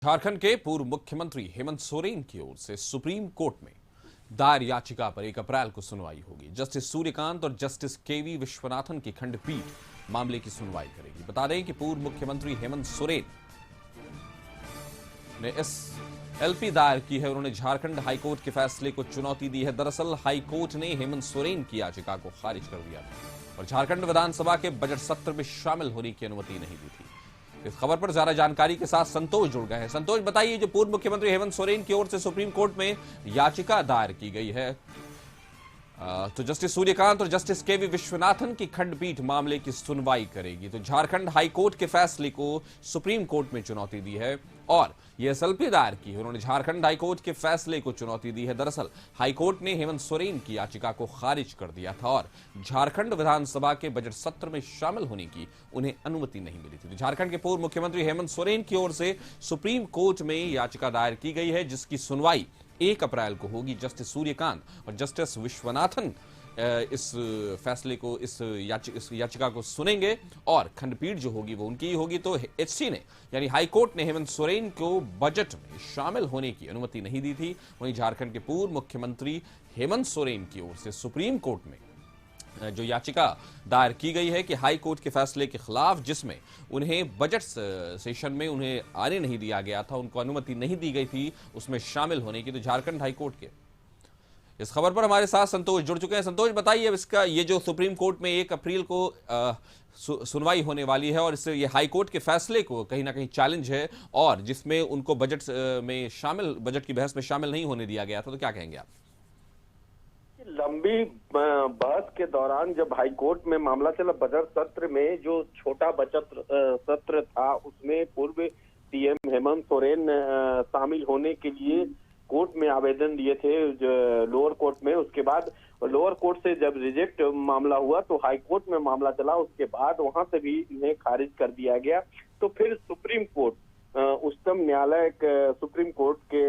झारखंड के पूर्व मुख्यमंत्री हेमंत सोरेन की ओर से सुप्रीम कोर्ट में दायर याचिका पर 1 अप्रैल को सुनवाई होगी। जस्टिस सूर्यकांत और जस्टिस केवी विश्वनाथन की खंडपीठ मामले की सुनवाई करेगी। बता दें कि पूर्व मुख्यमंत्री हेमंत सोरेन ने एसएलपी दायर की है। उन्होंने झारखंड हाईकोर्ट के फैसले को चुनौती दी है। दरअसल हाईकोर्ट ने हेमंत सोरेन की याचिका को खारिज कर दिया था और झारखंड विधानसभा के बजट सत्र में शामिल होने की अनुमति नहीं दी थी। इस खबर पर ज्यादा जानकारी के साथ संतोष जुड़ गए हैं। संतोष, बताइए, जो पूर्व मुख्यमंत्री हेमंत सोरेन की ओर से सुप्रीम कोर्ट में याचिका दायर की गई है, तो जस्टिस सूर्यकांत और जस्टिस केवी विश्वनाथन की खंडपीठ मामले की सुनवाई करेगी। तो झारखंड हाईकोर्ट के फैसले को सुप्रीम कोर्ट में चुनौती दी है और यह एसएलपी दायर की है। उन्होंने झारखंड हाईकोर्ट के फैसले को चुनौती दी है। दरअसल हाईकोर्ट ने हेमंत सोरेन की याचिका को खारिज कर दिया था और झारखंड विधानसभा के बजट सत्र में शामिल होने की उन्हें अनुमति नहीं मिली थी। तो झारखंड के पूर्व मुख्यमंत्री हेमंत सोरेन की ओर से सुप्रीम कोर्ट में याचिका दायर की गई है, जिसकी सुनवाई 1 अप्रैल को होगी। जस्टिस सूर्यकांत और जस्टिस विश्वनाथन इस फैसले को, इस याचिका को सुनेंगे और खंडपीठ जो होगी वो उनकी ही होगी। तो एचसी ने, यानी हाईकोर्ट ने हेमंत सोरेन को बजट में शामिल होने की अनुमति नहीं दी थी। वहीं झारखंड के पूर्व मुख्यमंत्री हेमंत सोरेन की ओर से सुप्रीम कोर्ट में जो याचिका दायर की गई है कि हाई कोर्ट के फैसले के खिलाफ, जिसमें उन्हें बजट सेशन में उन्हें आने नहीं दिया गया था, उनको अनुमति नहीं दी गई थी उसमें शामिल होने की, तो झारखंड हाई कोर्ट के इस खबर पर हमारे साथ संतोष जुड़ चुके हैं। संतोष, बताइए, अब इसका ये जो सुप्रीम कोर्ट में 1 अप्रैल को सुनवाई होने वाली है और इससे ये हाई कोर्ट के फैसले को कहीं ना कहीं चैलेंज है और जिसमें उनको बजट की बहस में शामिल नहीं होने दिया गया था, तो क्या कहेंगे आप? लंबी बहस के दौरान जब हाईकोर्ट में मामला चला, बजट सत्र में जो छोटा बजट सत्र था उसमें पूर्व सीएम हेमंत सोरेन शामिल होने के लिए कोर्ट में आवेदन दिए थे लोअर कोर्ट में। उसके बाद लोअर कोर्ट से जब रिजेक्ट मामला हुआ तो हाई कोर्ट में मामला चला, उसके बाद वहां से भी इन्हें खारिज कर दिया गया। तो फिर सुप्रीम कोर्ट, उच्चतम न्यायालय सुप्रीम कोर्ट के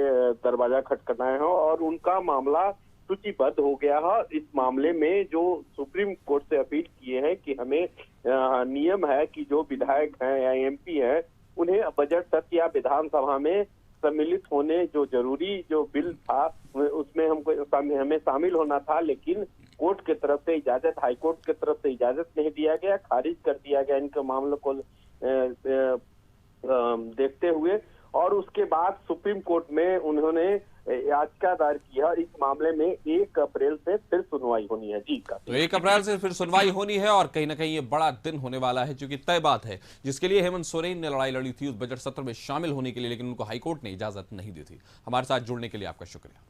दरवाजा खटखटाए हैं और उनका मामला सूचीबद्ध हो गया है। इस मामले में जो सुप्रीम कोर्ट से अपील किए हैं कि हमें नियम है कि जो विधायक हैं या एमपी हैं उन्हें बजट सत्र या विधानसभा में सम्मिलित होने जो जरूरी जो बिल था उसमें हमें शामिल होना था, लेकिन कोर्ट की तरफ से इजाजत, हाई कोर्ट की तरफ से इजाजत नहीं दिया गया, खारिज कर दिया गया इनके मामलों को देखते हुए। और उसके बाद सुप्रीम कोर्ट में उन्होंने याचिका दायर की है। इस मामले में 1 अप्रैल से फिर सुनवाई होनी है। जी का तो 1 अप्रैल से फिर सुनवाई होनी है और कहीं ना कहीं ये बड़ा दिन होने वाला है, क्योंकि तय बात है जिसके लिए हेमंत सोरेन ने लड़ाई लड़ी थी उस बजट सत्र में शामिल होने के लिए, लेकिन उनको हाईकोर्ट ने इजाजत नहीं दी थी। हमारे साथ जुड़ने के लिए आपका शुक्रिया।